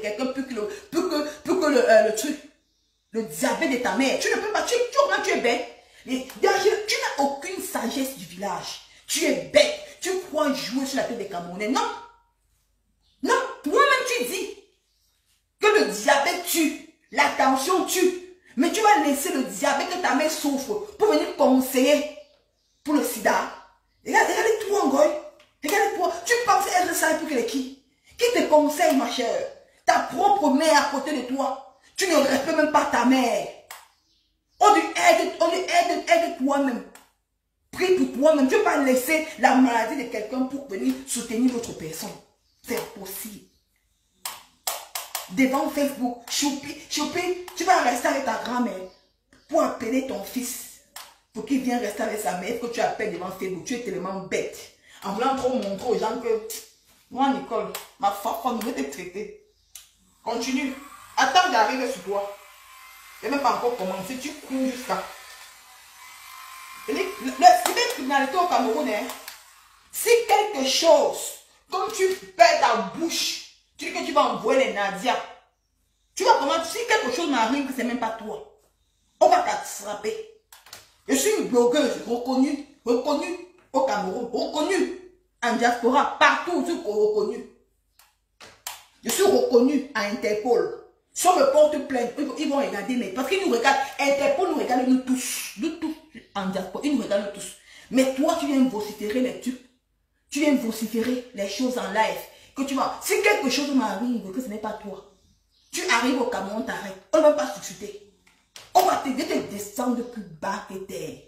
quelqu'un plus que le truc, le diabète de ta mère. Tu ne peux pas, tu es bête. Tu n'as aucune sagesse du village. Tu es bête. Tu crois jouer sur la tête des Camerounais. Non. Non. Toi-même, tu dis que le diabète tue. La tension tue. Mais tu vas laisser le diabète que ta mère souffre pour venir conseiller pour le sida. Regarde-toi, Ngoy. Regarde-toi. Tu penses être sale pour qui? Qui te conseille, ma chère? Ta propre mère à côté de toi. Tu ne respectes même pas ta mère. On dit aide toi-même. Prie pour toi-même. Tu ne peux pas laisser la maladie de quelqu'un pour venir soutenir l'autre personne. C'est impossible. Devant Facebook, choupi, tu vas rester avec ta grand-mère pour appeler ton fils pour qu'il vienne rester avec sa mère que tu appelles devant Facebook. Tu es tellement bête. En voulant trop montrer aux gens que moi, Nicole, ma femme ne veut te traiter. Continue. Attends d'arriver sur toi. Je n'ai même pas encore commencé. Tu cours jusqu'à. La criminalité au Cameroun, hein, si quelque chose, comme tu perds ta bouche, tu dis que tu vas envoyer les Nadia. Tu vas comment, si quelque chose m'arrive, c'est même pas toi. On va t'attraper. Je suis une blogueuse reconnue au Cameroun, reconnue en diaspora, partout, je suis reconnue. Je suis reconnue à Interpol. Si on me porte plainte, ils vont regarder, mais parce qu'ils nous regardent, Interpol nous regarde, nous tous, en diaspora, ils nous regardent tous. Mais toi, tu viens vociférer les trucs. Tu viens vociférer les choses en live. Que tu vas, si quelque chose m'arrive, que ce n'est pas toi, tu arrives au Cameroun, t'arrêtes. On ne va pas susciter. On va te descendre plus bas que terre.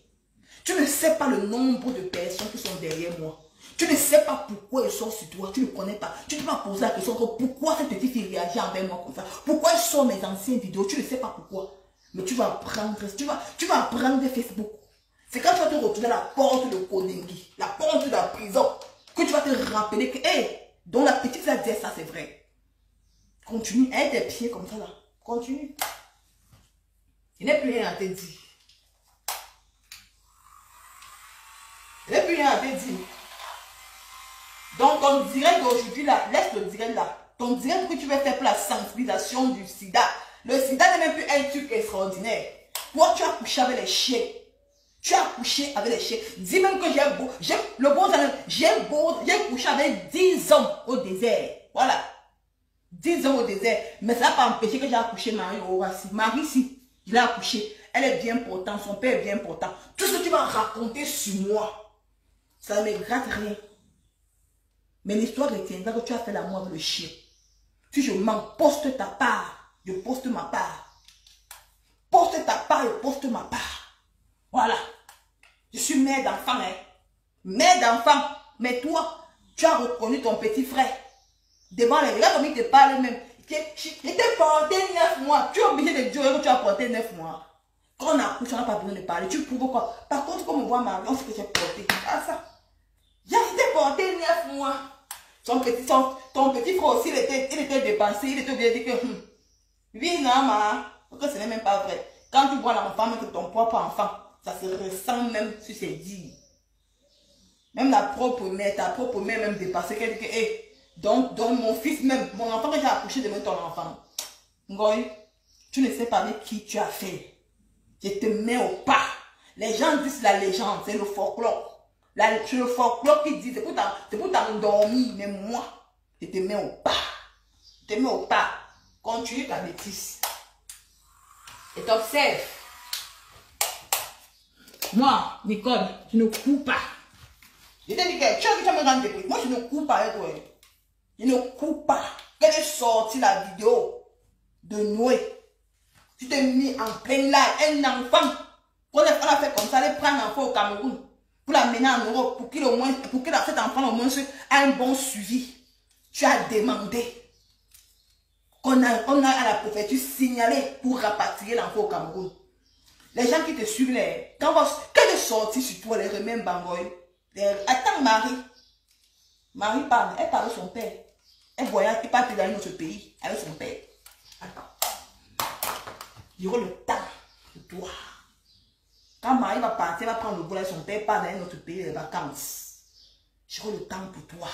Tu ne sais pas le nombre de personnes qui sont derrière moi. Tu ne sais pas pourquoi ils sont sur toi. Tu ne connais pas. Tu ne peux pas poser la question pourquoi cette petite fille réagit envers moi comme ça. Pourquoi ils sont mes anciennes vidéos. Tu ne sais pas pourquoi. Mais tu vas apprendre. Tu vas apprendre de Facebook. C'est quand tu vas te retrouver à la porte de Konengi, la porte de la prison, que tu vas te rappeler que, hé, donc la petite ça dit ça, c'est vrai. Continue, aide tes pieds comme ça là. Continue. Il n'est plus rien à te dire. Il n'est plus rien à te dire. Donc ton direct d'aujourd'hui là, laisse le direct là. Ton direct que tu vas faire pour la sensibilisation du sida. Le sida n'est même plus un truc extraordinaire. Toi, tu as couché avec les chiens. Tu as couché avec les chiens. Dis même que j'ai couché avec 10 hommes au désert. Voilà. 10 hommes au désert. Mais ça n'a pas empêché que j'ai accouché Marie au Rassi. Marie, si, je l'ai accouché. Elle est bien portante, son père est bien portant. Tout ce que tu vas raconter sur moi, ça ne me gratte rien. Mais l'histoire retiendra que tu as fait l'amour avec le chien. Si je mens, poste ta part, je poste ma part. Poste ta part, je poste ma part. Voilà. Je suis mère d'enfant, hein. Mère d'enfant. Mais toi, tu as reconnu ton petit frère. Devant les gars, comme il te parle même. Il t'a porté 9 mois. Tu es obligé de dire que tu as porté 9 mois. Quand on accouche, on n'a pas besoin de parler. Tu prouves quoi? Par contre, comme on voit Marie, on sait que tu as porté. Ah ça. J'ai été porté 9 mois. Ton petit frère aussi, il était dépassé. Il était obligé de dire que, oui, non, ma. Parce que ce n'est même pas vrai. Quand tu vois l'enfant, même que ton propre enfant, ça se ressent même sur ses dires. Même ta propre mère même dépassée. Qu'elle dit que, hey, donc mon fils même, mon enfant que j'ai accouché devant ton enfant. Ngoy, tu ne sais pas avec qui tu as fait. Je te mets au pas. Les gens disent la légende, c'est le folklore. C'est le folklore qui dit, c'est pour t'endormir, mais moi, je te mets au pas. Je te mets au pas. Continue ta bêtise. Et t'observe. Moi, Nicole, je ne cours pas. Je t'ai dit que tu as me rendre des. Moi, je ne cours pas avec toi. Je ne cours pas. Quand j'ai sorti la vidéo de Noé, tu t'es mis en plein là, un enfant. On a fait comme ça, aller prendre un enfant au Cameroun pour l'amener en Europe, pour que cet enfant au moins ait un bon suivi. Tu as demandé qu'on a à la préfecture signalé pour rapatrier l'enfant au Cameroun. Les gens qui te suivent, quand est sorti sur toi, les remèdes Bangoy. Attends, Marie parle, elle parle de son père. Elle voyage, elle part dans notre pays avec son père. Attends. Il y aura le temps pour toi. Quand Marie va partir, elle va prendre le vol avec son père, part dans notre pays, les vacances. J'aurai le temps pour toi.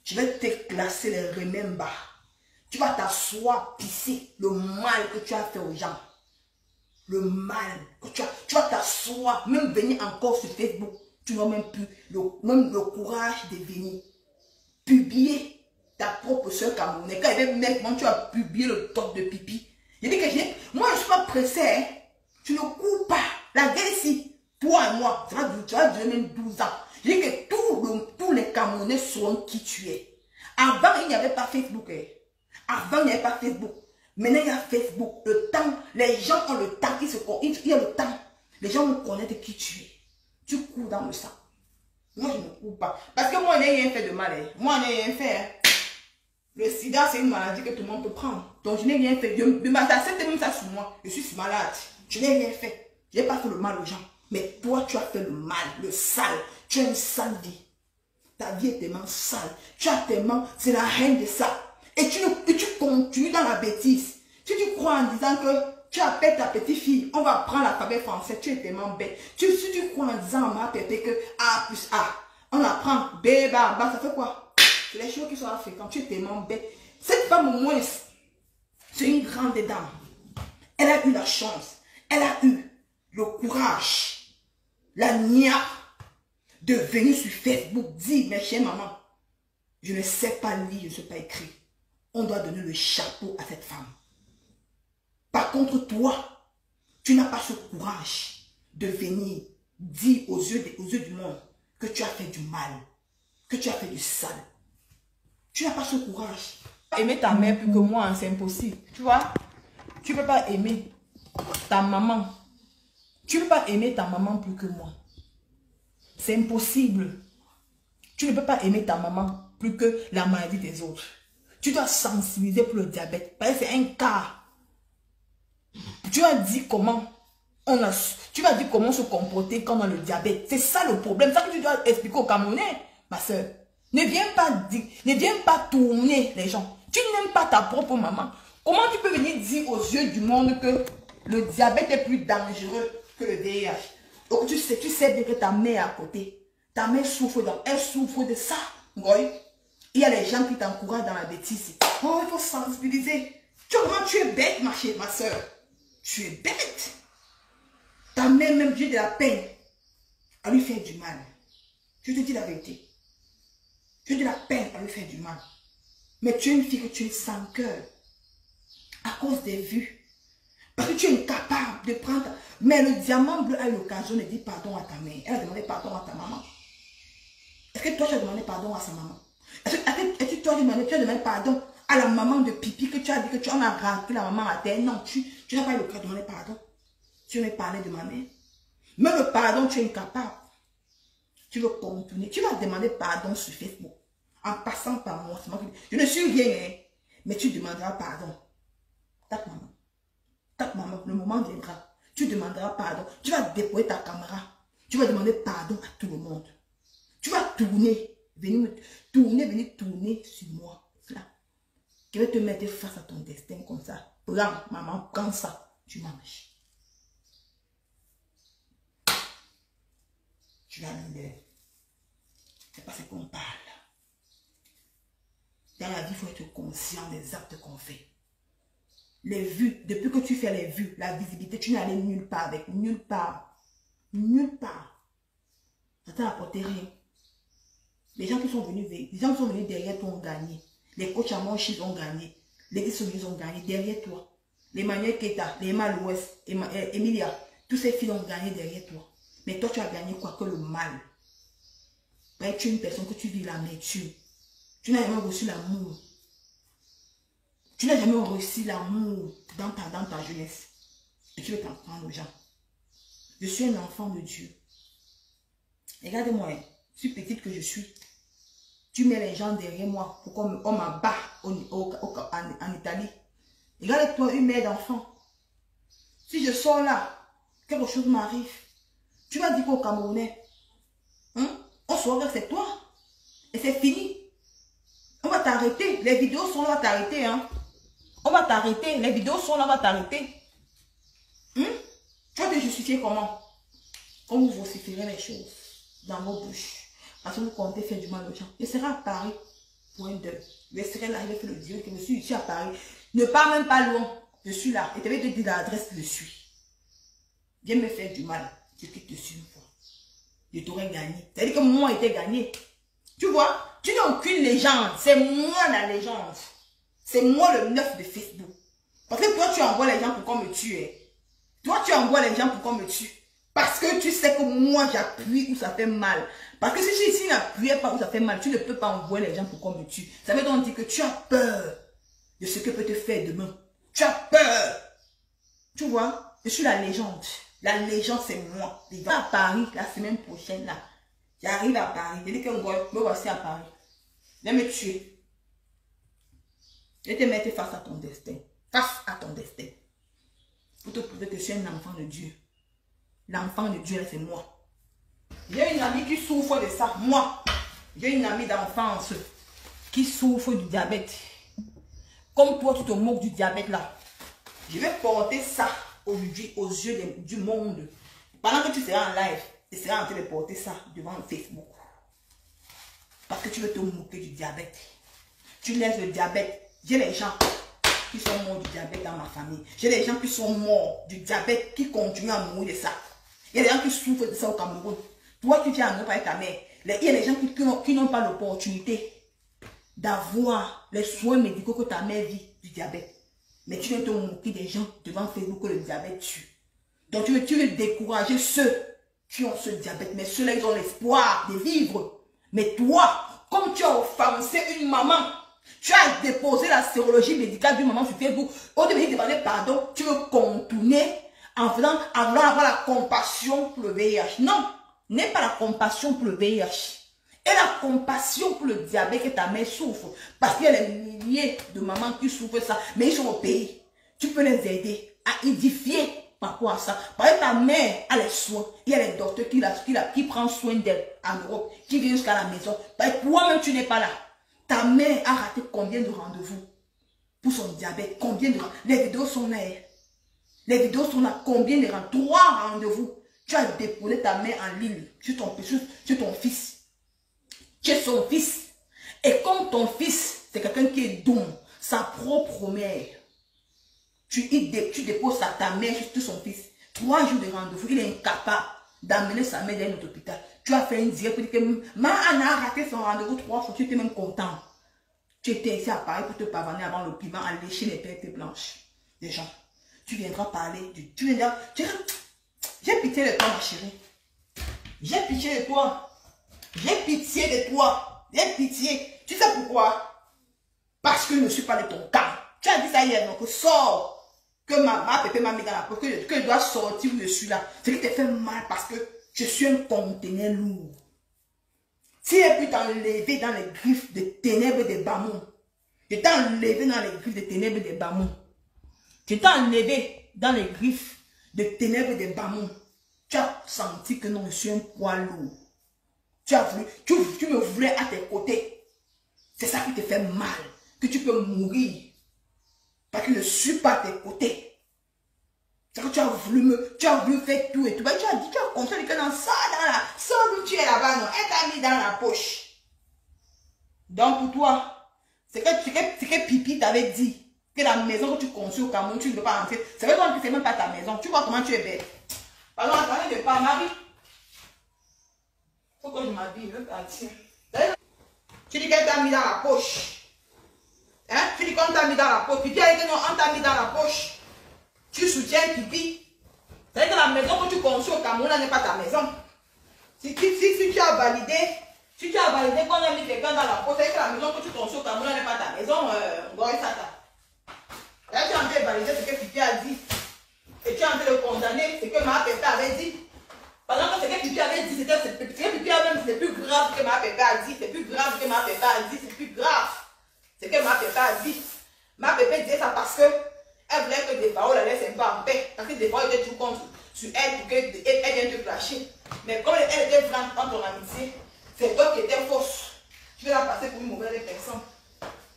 Je vais te classer les remembers. Tu vas t'asseoir, pisser le mal que tu as fait aux gens. Le mal que tu vas t'asseoir, même venir encore sur Facebook. Tu n'as même plus le courage de venir publier ta propre soeur camerounaise. Quand il y avait mec, tu as publié le top de pipi. Je dis que moi je ne suis pas pressé. Hein. Tu ne cours pas. La guerre ici, toi et moi, tu vas durer même 12 ans. Je dis que tous les Camerounais sauront qui tu es. Avant, il n'y avait pas Facebook. Hein. Avant, il n'y avait pas Facebook. Maintenant, il y a Facebook. Le temps, les gens ont le temps. Il y a le temps. Les gens vont connaître qui tu es. Tu cours dans le sang. Moi, je ne cours pas. Parce que moi, je n'ai rien fait de mal. Hein. Moi, je n'ai rien fait. Hein. Le sida, c'est une maladie que tout le monde peut prendre. Donc, je n'ai rien fait. J'accepte même ça sur moi. Je suis malade. Je n'ai rien fait. Je n'ai pas fait le mal aux gens. Mais toi, tu as fait le mal, le sale. Tu as une sale vie. Ta vie est tellement sale. Tu as tellement... C'est la reine de ça. Et tu continues dans la bêtise. Si tu crois en disant que tu appelles ta petite fille, on va apprendre l'alphabet français, tu es tellement bête. Si tu crois en disant à ma pépé que A plus A, on apprend B, ba, ça fait quoi? C'est les choses qui sont fréquentes, tu es tellement bête. Cette femme au moins, c'est une grande dame. Elle a eu la chance, elle a eu le courage, la nia de venir sur Facebook dire, mais chère maman, je ne sais pas lire, je ne sais pas écrire. On doit donner le chapeau à cette femme. Par contre, toi, tu n'as pas ce courage de venir dire aux yeux du monde que tu as fait du mal, que tu as fait du sale. Tu n'as pas ce courage. Aimer ta mère plus que moi, hein, c'est impossible. Tu vois, tu ne peux pas aimer ta maman. Tu ne peux pas aimer ta maman plus que moi. C'est impossible. Tu ne peux pas aimer ta maman plus que la maladie des autres. Tu dois sensibiliser pour le diabète. Parce que c'est un cas. Tu as dit comment comment se comporter quand on a le diabète. C'est ça le problème. C'est ça que tu dois expliquer aux Camerounais, ma soeur. Ne viens pas tourner les gens. Tu n'aimes pas ta propre maman. Comment tu peux venir dire aux yeux du monde que le diabète est plus dangereux que le VIH? Donc tu sais bien que ta mère est à côté. Ta mère elle souffre de ça. Oui. Il y a les gens qui t'encouragent dans la bêtise. Oh, il faut sensibiliser. Tu es bête, ma soeur. Tu es bête. Ta mère, même Dieu de la peine, à lui faire du mal. Je te dis la vérité. Tu as de la peine à lui faire du mal. Mais tu es une fille que tu es sans cœur. À cause des vues. Parce que tu es incapable de prendre. Mais le diamant bleu a eu l'occasion de dire pardon à ta mère. Elle a demandé pardon à ta maman. Est-ce que toi tu as demandé pardon à sa maman? Est-ce que tu as demandé pardon à la maman de pipi que tu as dit que tu en as rentré la maman à terre? Non, tu n'as pas eu l'occasion de demander pardon. Tu m'as parlé de ma mère. Mais le pardon, tu es incapable. Tu veux contourner. Tu vas demander pardon sur Facebook. En passant par moi. Je ne suis rien, hein, mais tu demanderas pardon. Tape maman. Tape maman. Le moment viendra. Tu demanderas pardon. Tu vas déployer ta caméra. Tu vas demander pardon à tout le monde. Tu vas tourner. Venir tourner sur moi. Là. Je vais te mettre face à ton destin comme ça. Prends, maman, prends ça. Tu manges. Tu vas l'enlever. C'est pas ce qu'on parle. Dans la vie, il faut être conscient des actes qu'on fait. Les vues, depuis que tu fais les vues, la visibilité, tu n'es allé nulle part avec. Nulle part. Nulle part. Ça t'a apporté rien. Les gens qui sont venus derrière toi ont gagné. Les coachs à Monchis ont gagné. Les Issomis ont gagné derrière toi. Les Manuel Keta, les Emma Louest, Emilia, tous ces filles ont gagné derrière toi. Mais toi, tu as gagné quoi que le mal. Ouais, tu es une personne que tu vis l'amertume. Tu n'as jamais reçu l'amour. Tu n'as jamais reçu l'amour dans ta jeunesse. Et tu veux t'en prendre aux gens. Je suis un enfant de Dieu. Regardez-moi, si petite que je suis. Tu mets les gens derrière moi pour qu'on m'abat en Italie. Regarde-toi, une mère d'enfant. Si je sors là, quelque chose m'arrive. Tu vas dire qu'au Camerounais, hein, on saura que c'est toi. Et c'est fini. On va t'arrêter. Les vidéos sont là, on va t'arrêter. Hein. On va t'arrêter. Les vidéos sont là, on va t'arrêter. Tu vas te justifier comment? On vous vociférez les choses dans vos bouches. Parce que vous comptez faire du mal aux gens. Je serai à Paris. Point 2. Je serai là, je vais faire le direct que je suis ici à Paris. Ne pars même pas loin. Je suis là. Et tu vais te dire l'adresse que je suis. Viens me faire du mal. Je quitte dessus une fois. Je t'aurais gagné. C'est-à-dire que moi, j'étais gagné. Tu vois, tu n'as aucune légende. C'est moi la légende. C'est moi le 9 de Facebook. Parce que toi, tu envoies les gens pour qu'on me tue. Toi, tu envoies les gens pour qu'on me tue. Parce que tu sais que moi, j'appuie où ça fait mal. Parce que si ici n'appuyais pas où ça fait mal, tu ne peux pas envoyer les gens pour qu'on me tue. Ça veut donc dire que tu as peur de ce que peut te faire demain. Tu as peur. Tu vois, je suis la légende. La légende, c'est moi. Je vais à Paris la semaine prochaine, là. J'arrive à Paris. Je dis que me voici à Paris. Viens me tuer. Je vais te mettre face à ton destin. Face à ton destin. Pour te prouver que je suis un enfant de Dieu. L'enfant de Dieu, c'est moi. J'ai une amie qui souffre de ça. Moi, j'ai une amie d'enfance qui souffre du diabète. Comme toi, tu te moques du diabète là. Je vais porter ça aujourd'hui aux yeux du monde. Pendant que tu seras en live, tu seras en train de porter ça devant Facebook. Parce que tu veux te moquer du diabète. Tu laisses le diabète. J'ai les gens qui sont morts du diabète dans ma famille. J'ai des gens qui sont morts du diabète qui continuent à mourir de ça. Il y a des gens qui souffrent de ça au Cameroun. Toi, tu viens en Europe avec ta mère. Il y a des gens qui n'ont pas l'opportunité d'avoir les soins médicaux que ta mère vit du diabète. Mais tu viens te moquer des gens devant Facebook que le diabète tue. Donc tu veux décourager ceux qui ont ce diabète. Mais ceux-là, ils ont l'espoir de vivre. Mais toi, comme tu as offensé une maman, tu as déposé la sérologie médicale d'une maman sur Facebook. Au lieu de demander pardon, tu veux contourner en voulant avoir la compassion pour le VIH. Non, n'aie pas la compassion pour le VIH. Et la compassion pour le diabète que ta mère souffre. Parce qu'il y a des milliers de mamans qui souffrent de ça. Mais ils sont au pays. Tu peux les aider à édifier par rapport à ça. Parce que ta mère a les soins. Il y a les docteurs qui prennent soin d'elle en Europe. Qui viennent jusqu'à la maison. Parce que toi-même, tu n'es pas là. Ta mère a raté combien de rendez-vous pour son diabète? Combien de rendez-vous? Les vidéos sont là. Les vidéos sont là. Combien de rendez-vous? 3 rendez-vous. Tu as déposé ta mère en ligne sur ton fils. Tu es son fils. Et comme ton fils, c'est quelqu'un qui est doux, sa propre mère, tu déposes ta mère sur son fils. 3 jours de rendez-vous, il est incapable d'amener sa mère dans un autre hôpital. Tu as fait une direct pour dire que Ma Anna a raté son rendez-vous 3 fois, tu étais même content. Tu étais ici à Paris pour te pavaner avant le piment, à lécher les pertes blanches des gens. Tu viendras parler, tu viendras, j'ai pitié de toi ma chérie. J'ai pitié de toi. J'ai pitié de toi. J'ai pitié. Tu sais pourquoi? Parce que je ne suis pas de ton cas. Tu as dit ça hier, donc sors. Que ma pépé m'a mis dans la peau, que je dois sortir où je suis là. C'est qui te fait mal parce que je suis un conteneur lourd. Si j'ai pu t'enlever dans les griffes des ténèbres des Bamou, je t'ai enlevé dans les griffes des ténèbres des Bamou. Je t'ai enlevé dans les griffes des ténèbres des Bamou. Tu as senti que non, je suis un poids lourd. Tu me voulais à tes côtés. C'est ça qui te fait mal. Que tu peux mourir. Parce que je ne suis pas à tes côtés. C'est que tu as voulu faire tout et tout. Ben, tu as dit, tu as construit que dans ça, où tu es là-bas, non, elle t'a mis dans la poche. Donc pour toi, c'est que Pipi t'avait dit que la maison que tu construis au Cameroun, tu ne peux pas rentrer. C'est vrai que c'est même pas ta maison. Tu vois comment tu es bête. Pardon, attendez de pas, Marie. Faut que je m'habille, je veux partir. Tu dis qu'elle t'a mis dans la poche. Hein? Tu dis qu'on t'a mis dans la poche. Pipi a dit non, on t'a mis dans la poche. Tu soutiens Pipi. C'est-à-dire que la maison que tu construis au Cameroun n'est pas ta maison. Si tu as validé qu'on a mis quelqu'un dans la poche, c'est-à-dire que la maison que tu construis au Cameroun n'est pas ta maison, Là, tu es en train de valider ce que Pipi a dit. Et tu es en train de condamner ce que ma pépé avait dit. Pendant que ce que Pipi avait dit, c'est plus grave que ma pépé a dit. C'est plus grave que ma pépé a dit. C'est plus grave. C'est que ma pépé a dit. Ma pépé disait ça parce que elle voulait que des paroles la laissent un peu en paix. Parce que des paroles étaient tout contre sur elle pour qu'elle vienne te flasher. Mais comme elle était franche en ton amitié, c'est toi qui étais fausse. Tu veux la passer pour une mauvaise personne.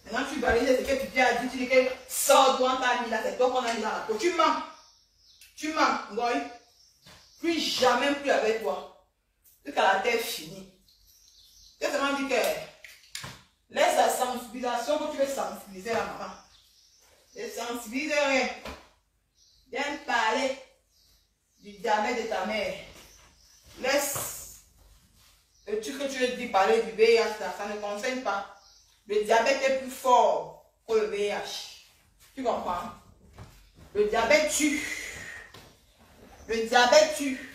Maintenant tu valides ce que Pipi a dit. Tu dis que sors toi, on t'a mis là. C'est toi qu'on a mis dans la peau. Tu mens. Tu mens, Ngoy. Plus jamais plus avec toi. Jusqu'à la terre finie. C'est seulement dit que Laisse la sensibilisation que tu veux sensibiliser la maman. Ne sensibilise rien. Viens parler du diabète de ta mère. Laisse le truc que tu veux dire parler du VIH, ça ne concerne pas. Le diabète est plus fort que le VIH. Tu comprends? Le diabète tue. Le diabète tue.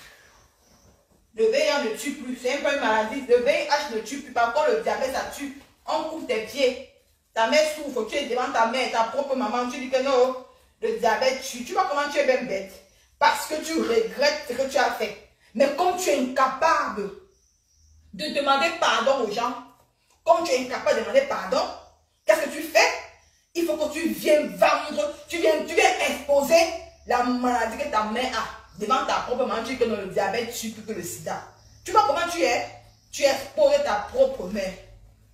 Le VIH ne tue plus. C'est un peu une maladie. Le VIH ne tue plus. Par contre, le diabète, ça tue. On coupe tes pieds. Ta mère souffre. Tu es devant ta mère, ta propre maman. Tu dis que non, le diabète tue. Tu vois comment tu es bien bête. Parce que tu regrettes ce que tu as fait. Mais comme tu es incapable de demander pardon aux gens, comme tu es incapable de demander pardon, qu'est-ce que tu fais? Il faut que tu viennes vendre, tu viens exposer la maladie que ta mère a devant ta propre maman. Tu dis que non, le diabète tue plus que le sida. Tu vois comment tu es? Tu exposes ta propre mère.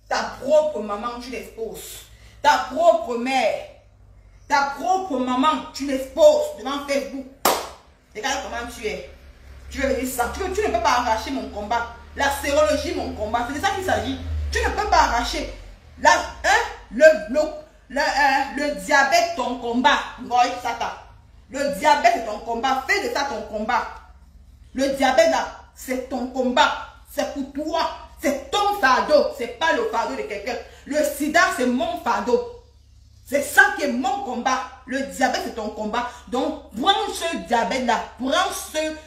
Ta propre maman, tu l'exposes. Ta propre mère. Ta propre maman, tu l'exposes devant Facebook. Regarde comment tu es. Tu veux venir ça. Tu ne peux pas arracher mon combat. La sérologie, mon combat. C'est de ça qu'il s'agit. Tu ne peux pas arracher. Le diabète, ton combat. Le diabète est ton combat. Fais de ça ton combat. Le diabète, là, c'est ton combat. C'est pour toi. C'est ton fardeau. C'est pas le fardeau de quelqu'un. Le sida, c'est mon fardeau. C'est ça qui est mon combat. Le diabète, c'est ton combat. Donc, prends ce diabète-là. Prends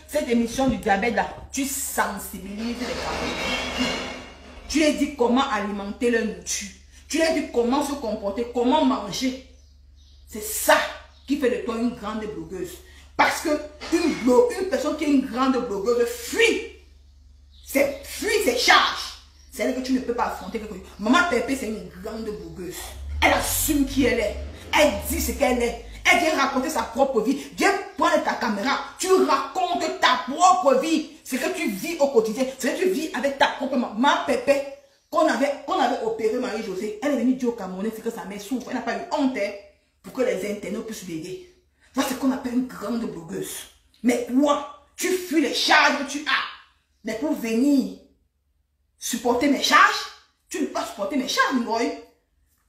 cette émission du diabète-là. Tu sensibilises les gens. Tu leur dis comment alimenter leur nourriture. Tu leur dis comment se comporter, comment manger. C'est ça qui fait de toi une grande blogueuse. Parce que une personne qui est une grande blogueuse fuit ses charges. C'est-à-dire que tu ne peux pas affronter quelque chose. Maman Pépé, c'est une grande blogueuse. Elle assume qui elle est. Elle dit ce qu'elle est. Elle vient raconter sa propre vie. Viens prendre ta caméra. Tu racontes ta propre vie. Ce que tu vis au quotidien. Ce que tu vis avec ta propre maman Pépé. Qu'on avait opéré Marie-Josée. Elle est venue dire au Camerounais que sa mère souffre. Elle n'a pas eu honte pour que les internautes puissent l'aider. Voilà ce qu'on appelle une grande blogueuse. Mais toi, tu fuis les charges que tu as. Mais pour venir supporter mes charges, tu ne peux pas supporter mes charges, Ngoy.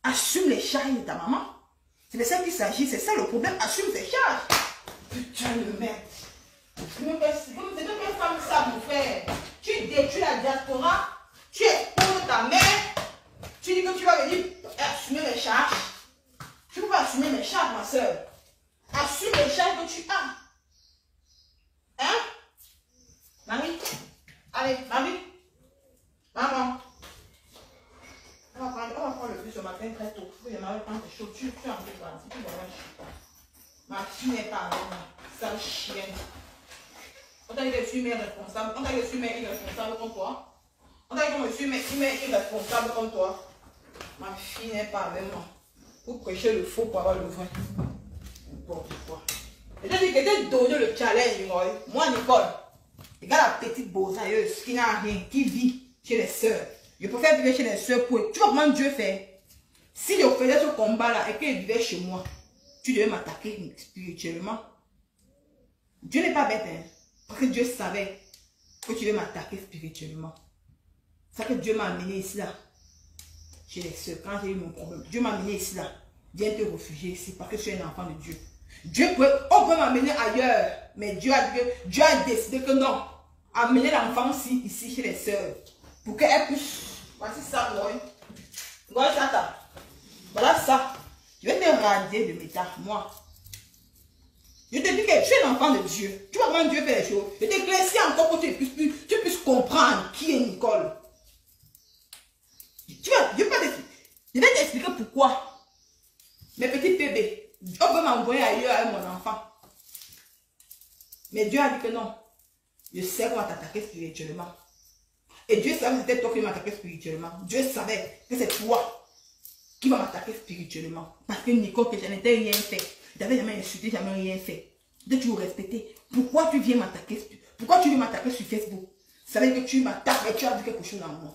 Assume les charges de ta maman. C'est de ça qu'il s'agit, c'est ça le problème. Assume tes charges. Putain de merde. C'est même pas femme ça, mon frère. Tu détruis la diaspora, tu exposes ta mère, tu dis que tu vas venir assumer les charges. Tu ne peux pas assumer mes charges, ma soeur. Assume les charges que tu as. Hein? Marie? Allez, Marie? Maman? On va prendre le bus ce matin très tôt. Il faut que je prendre tes choses. Tu es en train de partir. Tu vas ma fille n'est pas avec moi. Sale chienne. On t'a dit que je suis mère responsable. On t'a dit que je suis mère irresponsable comme toi. On t'a dit que je suis mère irresponsable comme toi. Ma fille n'est pas avec moi. Pour prêcher le faux pour avoir le vrai. N'importe quoi. Je t'ai dit que je t'ai donné le challenge, moi, Nicole. Regarde la petite beausailleuse qui n'a rien, qui vit chez les sœurs. Je préfère vivre chez les sœurs pour... Tu vois comment Dieu fait? Si je faisais ce combat-là et qu'il vivait chez moi, tu devais m'attaquer spirituellement. Dieu n'est pas bête, hein? Parce que Dieu savait que tu devais m'attaquer spirituellement. C'est ça que Dieu m'a amené ici, là. Chez les sœurs, quand j'ai eu mon problème. Dieu m'a amené ici, là. Viens te réfugier ici parce que tu es un enfant de Dieu. On peut m'amener ailleurs. Mais Dieu a décidé que non. Amener l'enfant ici chez les sœurs. Pour qu'elle puisse... Voici ça, Voilà ça. Voilà ça. Je vais te radier de méta, moi. Je te dis que tu es l'enfant de Dieu. Tu vois comment Dieu fait les choses. Je t'éclaircis encore pour que tu puisses comprendre qui est Nicole. Tu vois, je vais t'expliquer pourquoi. Mes petits bébés, on veut m'envoyer ailleurs avec mon enfant. Mais Dieu a dit que non. Je sais qu'on va t'attaquer spirituellement. Et Dieu savait que c'était toi qui m'attaquais spirituellement. Dieu savait que c'est toi qui va m'attaquer spirituellement. Parce que Nicole, que je n'étais rien fait. Je n'avais jamais insulté, jamais rien fait. De toujours respecter. Pourquoi tu viens m'attaquer? Pourquoi tu viens m'attaquer sur Facebook? Ça veut dire que tu m'attaques et tu as dit quelque chose dans moi.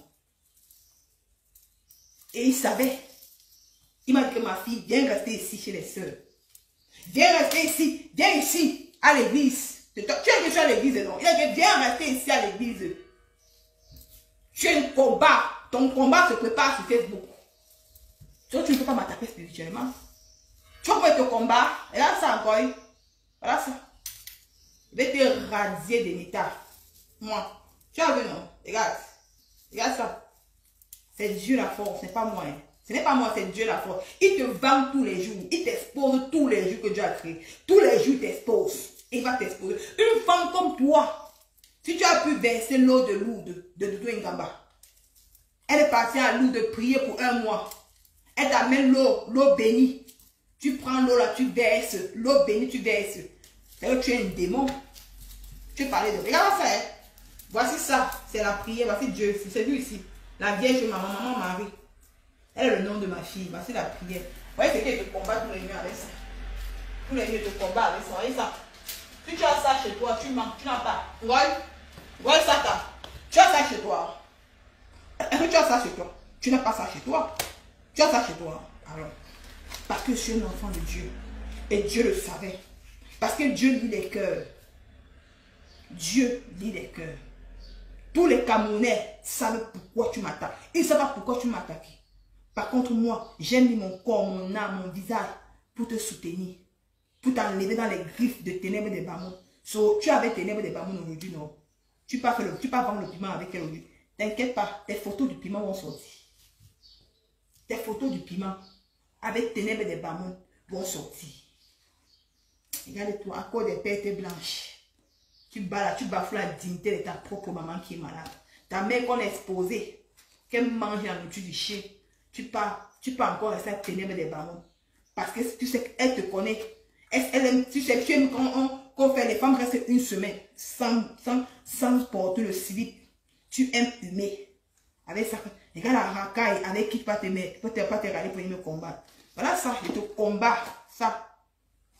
Et il savait. Il m'a dit que ma fille, viens rester ici chez les sœurs. Viens rester ici. Viens ici, à l'église. Tu as dit que tu es à l'église, non? Il a dit, viens rester ici à l'église. Tu as un combat. Ton combat se prépare sur Facebook. Toi, tu ne peux pas m'attaquer spirituellement. Tu vas te combattre. Regarde ça encore. Voilà ça. Je vais te radier de l'état. Moi. Tu as vu, non? Regarde. Regarde ça. C'est Dieu la force, ce n'est pas moi. Hein. Ce n'est pas moi, c'est Dieu la force. Il te vend tous les jours. Il t'expose tous les jours que Dieu a créé. Tous les jours, il t'expose. Il va t'exposer. Une femme comme toi, si tu as pu verser l'eau de Lourdes, de Doudou Ngamba, elle est partie à Lourdes prier pour 1 mois. Elle t'amène l'eau bénie. Tu prends l'eau là, tu verses. L'eau bénie, tu verses. C'est que tu es un démon. Tu parlais de... Regarde ça. Hein. Voici ça. C'est la prière. Voici Dieu. C'est lui ici. La Vierge, maman Marie. Elle est le nom de ma fille. Voici la prière. Vous voyez, c'est qu'elle te combat tous les nuits avec ça. Tous les nuits, te combat avec ça. Vous voyez ça. Si tu as ça chez toi, tu mens. Tu n'as pas. Voyez ça, tu as ça chez toi. Est-ce que tu as ça chez toi? Tu n'as pas ça chez toi. Tu as ça chez toi. Alors, parce que je suis un enfant de Dieu. Et Dieu le savait. Parce que Dieu lit les cœurs. Dieu lit les cœurs. Tous les Camerounais savent pourquoi tu m'attaques. Ils ne savent pas pourquoi tu m'attaques. Par contre, moi, j'ai mis mon corps, mon âme, mon visage pour te soutenir. Pour t'enlever dans les griffes de ténèbres des Bamons. So, tu avais ténèbres des Bamons aujourd'hui, non? Tu peux pas vendre le piment avec elle aujourd'hui. T'inquiète pas, tes photos du piment vont sortir. Tes photos du piment avec ténèbres des Bamons vont sortir. Regarde-toi, à cause des pertes blanches. Tu bafoues la dignité de ta propre maman qui est malade. Ta mère qu'on a exposée, qu'elle mange la nourriture du chien. Tu peux encore rester à ténèbres des Bamons. Parce que tu sais qu'elle te connaît. Tu sais, tu aimes quand fait les femmes restent une semaine sans porter le slip. Tu aimes humer. Avec ça, regarde la racaille avec qui tu vas te mettre. Tu ne peux pas te regarder pour me combattre. Voilà ça, je te combats. Ça.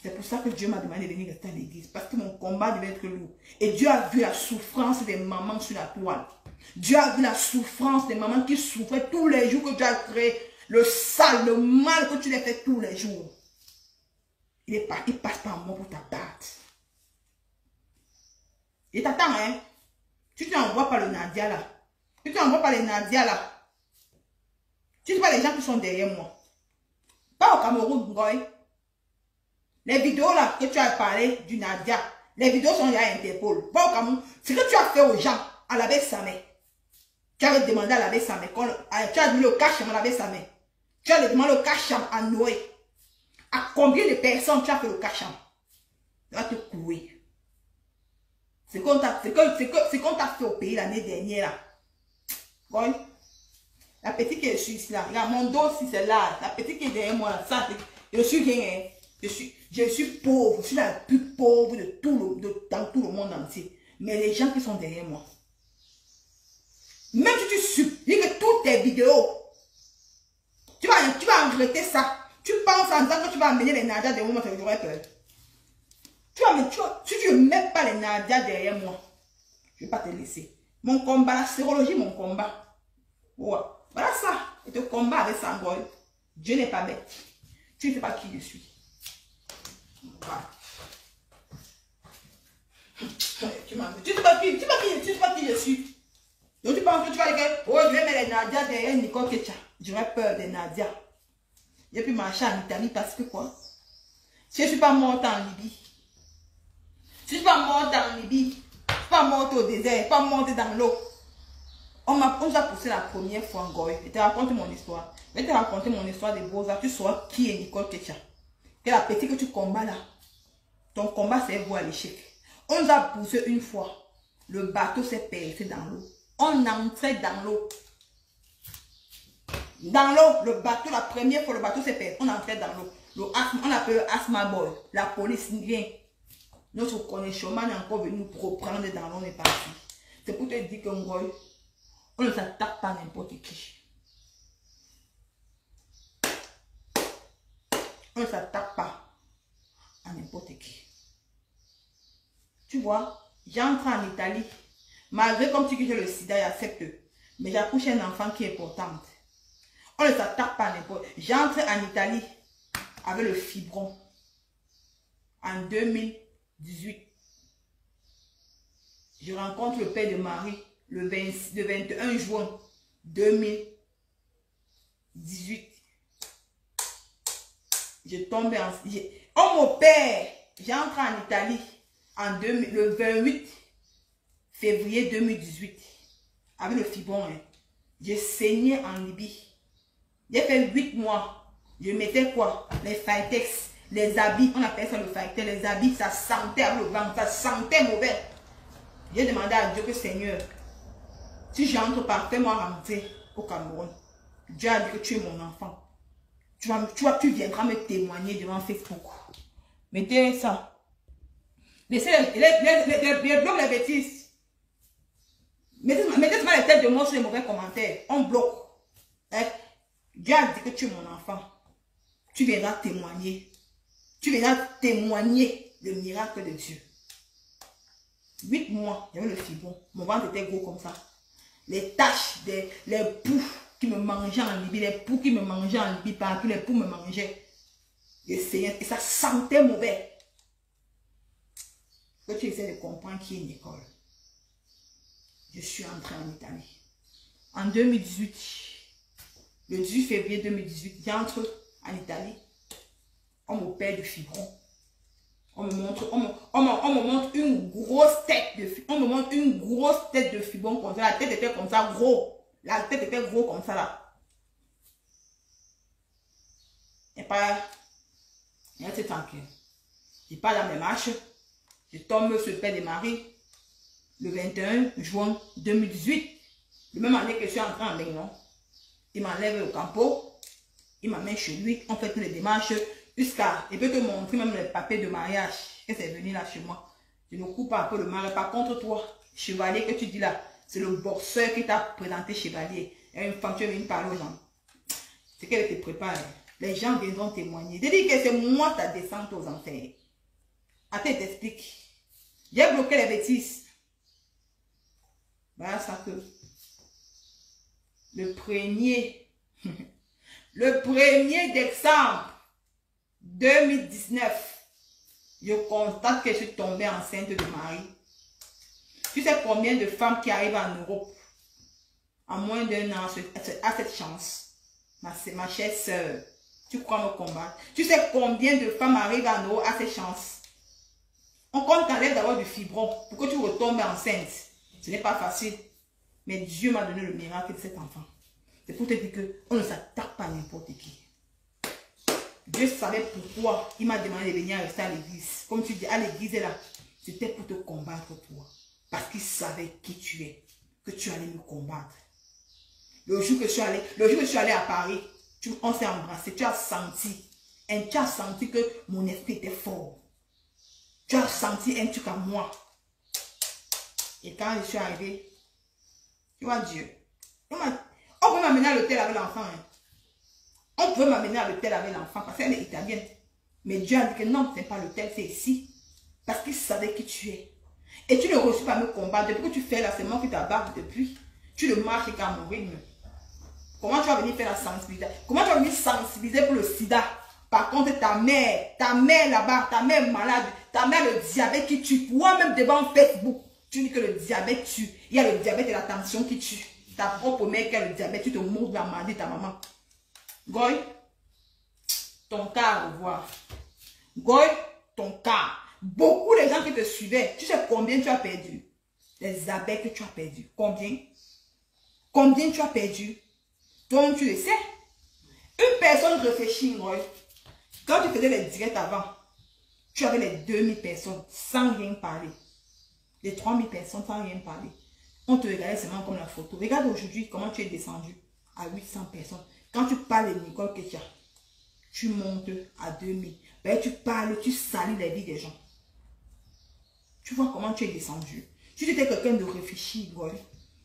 C'est pour ça que Dieu m'a demandé de venir rester à l'église. Parce que mon combat devait être lourd. Et Dieu a vu la souffrance des mamans sur la toile. Dieu a vu la souffrance des mamans qui souffraient tous les jours que Dieu a créé. Le sale, le mal que tu les fais tous les jours. Il passe par moi pour t'abattre. Il t'attend, hein. Tu t'envoies pas le Nadia là. Tu t'envoies pas les Nadia là. Tu ne sais pas les gens qui sont derrière moi. Pas au Cameroun, Ngoy. Les vidéos là que tu as parlé du Nadia, les vidéos sont là à Interpol. Pas au Cameroun. Ce que tu as fait aux gens à la baie Samé. Tu avais demandé à la baie Samé. Tu as mis le cacham à la baie Samé. Tu as demandé le cacham à Noé. À combien de personnes tu as fait le cacham? Tu vas te courir. C'est qu'on t'a fait au pays l'année dernière là. Bon. La petite qui est ici là. Regarde, mon dos aussi c'est là. La petite qui est derrière moi là. Ça, je suis rien. Je suis pauvre. Je suis la plus pauvre dans tout le monde entier. Mais les gens qui sont derrière moi. Même si tu supplies que toutes tes vidéos, tu vas regretter ça. Tu penses en disant que tu vas amener les Nadia derrière moi, j'aurais peur. Si tu ne mets pas les Nadia derrière moi, je ne vais pas te laisser. Mon combat, la sérologie, mon combat. Ouais. Voilà ça. Et te combat avec Sangoy. Dieu n'est pas bête. Tu ne sais pas qui je suis. Voilà. Tu ne sais pas qui je suis. Donc tu penses que tu vas dire, oh, je vais mettre les Nadia derrière Nicole Ketcha. J'aurais peur des Nadia. J'ai pu marcher en Italie parce que quoi? Si je ne suis pas morte en Libye. Si je ne suis pas morte en Libye. Je ne suis pas morte au désert. Je ne suis pas morte dans l'eau. On nous a poussé la première fois en Goy. Je te raconte mon histoire. Je vais te raconter mon histoire de Beaux-Arts. Tu sauras qui est Nicole Ketcha. C'est la petite que tu combats là. Ton combat c'est vous à l'échec. On nous a poussé une fois. Le bateau s'est percé dans l'eau. On entrait dans l'eau. Dans l'eau, le bateau, la première fois, le bateau s'est perdu. On entrait dans l'eau. On appelle asthma boy. La police vient. Notre connexion est encore venu nous reprendre dans l'eau, on est parti. C'est pour te dire qu'on ne s'attaque pas à n'importe qui. On ne s'attaque pas à n'importe qui. Tu vois, j'entre en Italie. Malgré comme tu dis que j'ai le sida, j'accepte. Mais j'accouche un enfant qui est important. On ne s'attaque pas à n'importe qui. J'entre en Italie avec le fibron en 2018. Je rencontre le père de Marie le 21 juin 2018. Je tombe en... On m'opère. J'entre en Italie le 28 février 2018. Avec le fibron. Hein. J'ai saigné en Libye. J'ai fait 8 mois. Je mettais quoi? Les Phytex, les habits. On appelle ça le Phytex. Les habits, ça sentait avec le ventre. Ça sentait mauvais. J'ai demandé à Dieu que Seigneur, si j'entre pas, fais-moi rentrer au Cameroun. Dieu a dit que tu es mon enfant. Tu viendras me témoigner devant Facebook. Mettez ça. Laissez les blocs, les bêtises. Mettez pas les têtes de moi sur les mauvais commentaires. On bloque. Hein? Dieu a dit que tu es mon enfant. Tu viendras témoigner. Tu viendras témoigner le miracle de Dieu. 8 mois, j'avais le fibron. Mon ventre était gros comme ça. Les taches, les poux qui me mangeaient en Libye, les poux qui me mangeaient en Libye, partout les poux me mangeaient. Et ça sentait mauvais. Que tu essaies de comprendre qui est une école. Je suis entré en Italie. En 2018, le 18 février 2018, j'entre en Italie. On m'opère du fibron. On me montre une grosse tête de fibron. On me montre une grosse tête de fibron comme ça. La tête était comme ça, gros. La tête était gros comme ça là. Et pas... C'est tranquille. Je pars dans mes marches. Je tombe sur le Père de Marie. Le 21 juin 2018. Le même année que je suis entré en Ligne. Il m'enlève au campo. Il m'amène chez lui. On fait toutes les démarches. Jusqu'à, il peut te montrer même les papiers de mariage. Et c'est venu là chez moi. Je ne coupe pas un peu le mariage. Par contre, toi, chevalier que tu dis là, c'est le boxeur qui t'a présenté chevalier. Et une femme, tu es venue parler aux gens. C'est qu'elle te prépare. Les gens viendront témoigner. Je dis que c'est moi ta descente aux enfers. Attends, je t'explique. J'ai bloqué les bêtises. Voilà ça que. Le 1er. Le 1er décembre 2019. Je constate que je suis tombée enceinte de Marie. Tu sais combien de femmes qui arrivent en Europe en moins d'un an à cette chance? Ma chère soeur, tu crois me combattre? Tu sais combien de femmes arrivent en Europe à cette chance? On compte t'enlève d'avoir du fibron pour que tu retombes enceinte. Ce n'est pas facile. Mais Dieu m'a donné le miracle de cet enfant. C'est pour te dire qu'on ne s'attaque pas à n'importe qui. Dieu savait pourquoi il m'a demandé de venir rester à l'église. Comme tu dis, à l'église là, c'était pour te combattre toi. Parce qu'il savait qui tu es, que tu allais me combattre. Le jour que je suis allé à Paris, on s'est embrassé, tu as senti que mon esprit était fort. Tu as senti un truc à moi. Et quand je suis arrivé, tu vois Dieu, on peut m'amener à l'hôtel avec l'enfant. Hein. On peut m'amener à l'hôtel avec l'enfant parce qu'elle est italienne. Mais Dieu a dit que non, ce n'est pas l'hôtel, c'est ici. Parce qu'il savait qui tu es. Et tu ne reçois pas me combattre. Depuis que tu fais là, c'est moi qui t'abarque depuis. Tu le marches et qu'à mon rythme. Comment tu vas venir faire la sensibilisation? Comment tu vas venir sensibiliser pour le sida? Par contre, ta mère là-bas, ta mère malade, ta mère le diabète qui tue. Toi-même devant Facebook, tu dis que le diabète tue. Il y a le diabète et la tension qui tue. Ta propre mère qui a le diabète, tu te mourres de la maladie de ta maman. Goy, ton cas à revoir. Goy, ton cas. Beaucoup de gens qui te suivaient, tu sais combien tu as perdu? Les abeilles que tu as perdu. Combien? Combien tu as perdu? Donc tu le sais. Une personne réfléchit, Goy. Quand tu faisais les directs avant, tu avais les 2000 personnes sans rien parler. Les 3000 personnes sans rien parler. On te regardait seulement comme la photo. Regarde aujourd'hui comment tu es descendu à 800 personnes. Quand tu parles de Nicole Ketia, tu montes à 2000. Ben, tu parles, tu salis la vie des gens. Tu vois comment tu es descendu. Tu étais quelqu'un de réfléchi, Goy.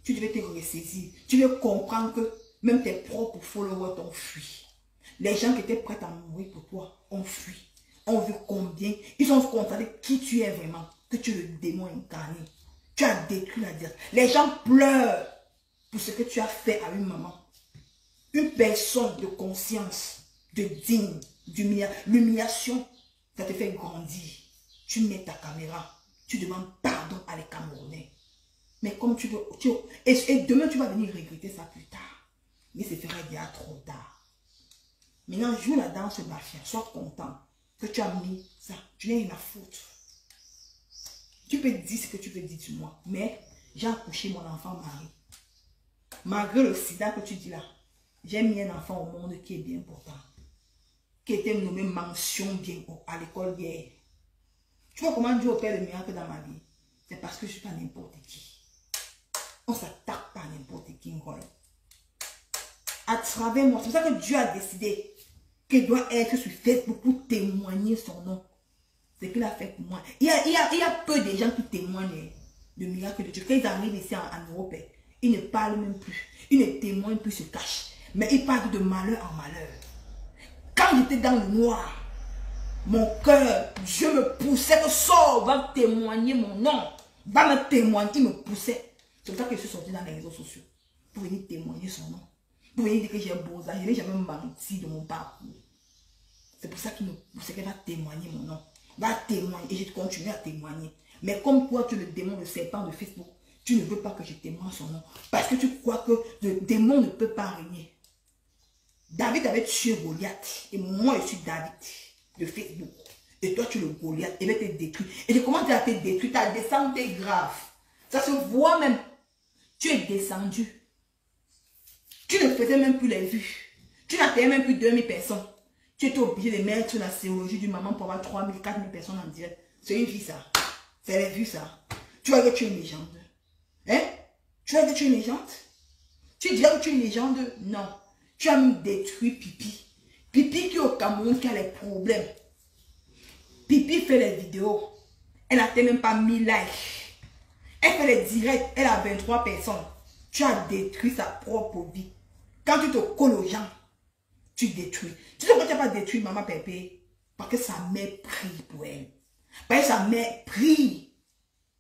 Tu devais te ressaisir. Tu devais comprendre que même tes propres followers t'ont fui. Les gens qui étaient prêts à mourir pour toi ont fui. On vu combien. Ils ont constaté qui tu es vraiment. Que tu es le démon incarné. Tu as détruit la dire. Les gens pleurent pour ce que tu as fait à une maman. Une personne de conscience, de digne, l'humiliation, ça te fait grandir. Tu mets ta caméra. Tu demandes pardon à les Camerounais. Mais comme tu veux... et demain, tu vas venir regretter ça plus tard. Mais c'est ferait déjà trop tard. Maintenant, joue la danse mafia. Sois content que tu as mis ça. Tu n'as rien à foutre. Tu peux dire ce que tu veux dire sur moi. Mais j'ai accouché mon enfant mari. Malgré le sida que tu dis là, j'ai mis un enfant au monde qui est bien important. Qui était nommé mention bien à l'école hier. Tu vois comment Dieu opère le miracle dans ma vie? C'est parce que je ne suis pas n'importe qui. On ne s'attaque pas à n'importe qui. À travers moi, c'est pour ça que Dieu a décidé qu'il doit être sur Facebook pour témoigner son nom. C'est ce qu'il a fait pour moi. Il y a peu de gens qui témoignent le miracle de Dieu. Quand ils arrivent ici en Europe, ils ne parlent même plus. Ils ne témoignent plus, ils se cachent. Mais ils parlent de malheur en malheur. Quand j'étais dans le noir, mon cœur, Dieu me poussait que sors, va témoigner mon nom. Va me témoigner, il me poussait. C'est pour ça que je suis sorti dans les réseaux sociaux. Pour venir témoigner son nom. Pour venir dire que j'ai un beau âge. Je n'ai jamais menti de mon parcours. C'est pour ça qu'il me poussait qu'elle va témoigner mon nom. Va témoigner. Et je continue à témoigner. Mais comme toi, tu es le démon, le serpent de Facebook, tu ne veux pas que je témoigne son nom. Parce que tu crois que le démon ne peut pas régner. David avait tué Goliath. Et moi, je suis David de Facebook. Et toi, tu es le Goliath. Il va te détruire. Et je commence à te détruire. Ta descente est grave. Ça se voit même. Tu es descendu. Tu ne faisais même plus les vues. Tu n'atteignais même plus 2000 personnes. Tu étais obligé de mettre la sérologie du maman pour avoir 3000, 4000 personnes en direct. C'est une vie, ça. C'est les vues, ça. Tu vois que tu es une légende. Hein? Tu vois que tu es une légende? Tu dirais que tu es une légende? Non. Tu as même détruit Pipi. Pipi qui est au Cameroun, qui a les problèmes. Pipi fait les vidéos. Elle n'atteint même pas 1000 likes. Elle fait les directs. Elle a 23 personnes. Tu as détruit sa propre vie. Quand tu te colles aux gens, tu détruis. Tu sais pourquoi tu n'as pas détruit maman Pépé? Parce que sa mère prie pour elle. Parce que sa mère prie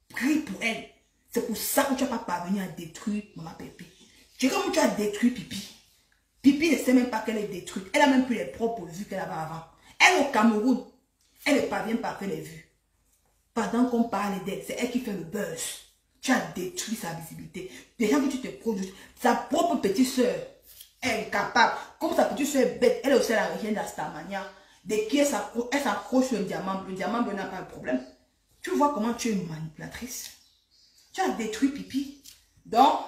pour elle. C'est pour ça que tu n'as pas parvenu à détruire maman Pépé. Tu sais comment tu as détruit Pipi? Pipi ne sait même pas qu'elle est détruite. Elle a même plus les propres vues qu'elle avait avant. Elle au Cameroun, elle ne parvient pas à faire les vues. Pendant qu'on parle d'elle, c'est elle qui fait le buzz. Tu as détruit sa visibilité. Des gens que tu te produis, sa propre petite soeur est incapable. Comme sa petite soeur est bête, elle est aussi à la région d'Astamania. Dès qu'elle s'accroche sur le diamant bleu n'a pas de problème. Tu vois comment tu es une manipulatrice. Tu as détruit Pipi. Donc,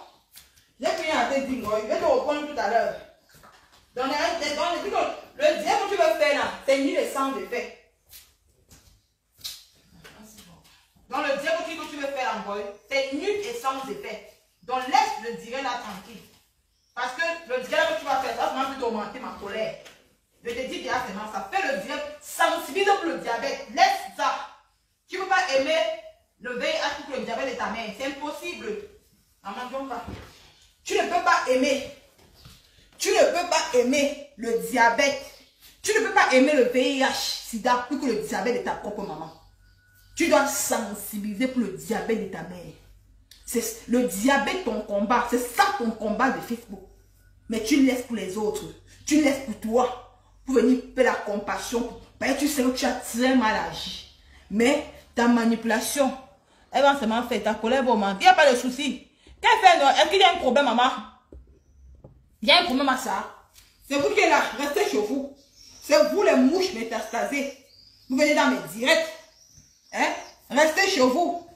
j'ai fini à te dire, je vais te reprendre tout à l'heure. Donc, le diable que tu veux faire là, c'est ni le sang de fait. Donc, le diable que tu veux faire encore, c'est nul et sans effet. Donc, laisse le diable là tranquille. Parce que le diable que tu vas faire, ça va plutôt augmenter ma colère. Je te dis directement, ça fait le diable, sensibilise pour le diabète. Laisse ça. Tu ne peux pas aimer le VIH pour le diabète de ta mère. C'est impossible. Tu ne peux pas aimer. Tu ne peux pas aimer le diabète. Tu ne peux pas aimer le VIH, sida, plus que le diabète de ta propre maman. Tu dois sensibiliser pour le diabète de ta mère. C'est le diabète ton combat. C'est ça ton combat de Facebook. Mais tu laisses pour les autres. Tu laisses pour toi. Pour venir faire la compassion. Parce que tu sais que tu as très mal agi. Mais ta manipulation, elle va seulement faire ta colère. Il n'y a pas de souci. Qu'elle fait, non? Est-ce qu'il y a un problème, maman? Il y a un problème à ça. C'est vous qui êtes là. Restez chez vous. C'est vous les mouches métastasées. Vous venez dans mes directs. Hein? Restez chez vous.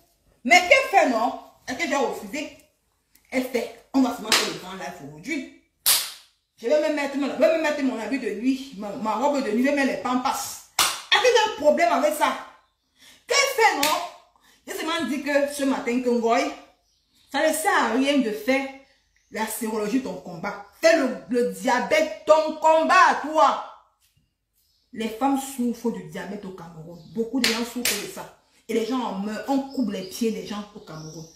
Mais qu'elle fait, non? Est-ce que j'ai refusé? Elle fait. On va se mettre le grand live aujourd'hui. Je vais me mettre mon habit de nuit. Ma robe de nuit. Je vais mettre les pampas. Est-ce que j'ai un problème avec ça? Qu'elle fait, non? J'ai seulement dit que ce matin, Kongoy, ça ne sert à rien de faire la sérologie ton combat. Fais le diabète ton combat à toi. Les femmes souffrent du diabète au Cameroun. Beaucoup de gens souffrent de ça. Et les gens en meurent. On coupe les pieds des gens au Cameroun.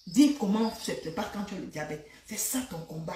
Dis comment se prépare quand tu as le diabète. C'est ça ton combat.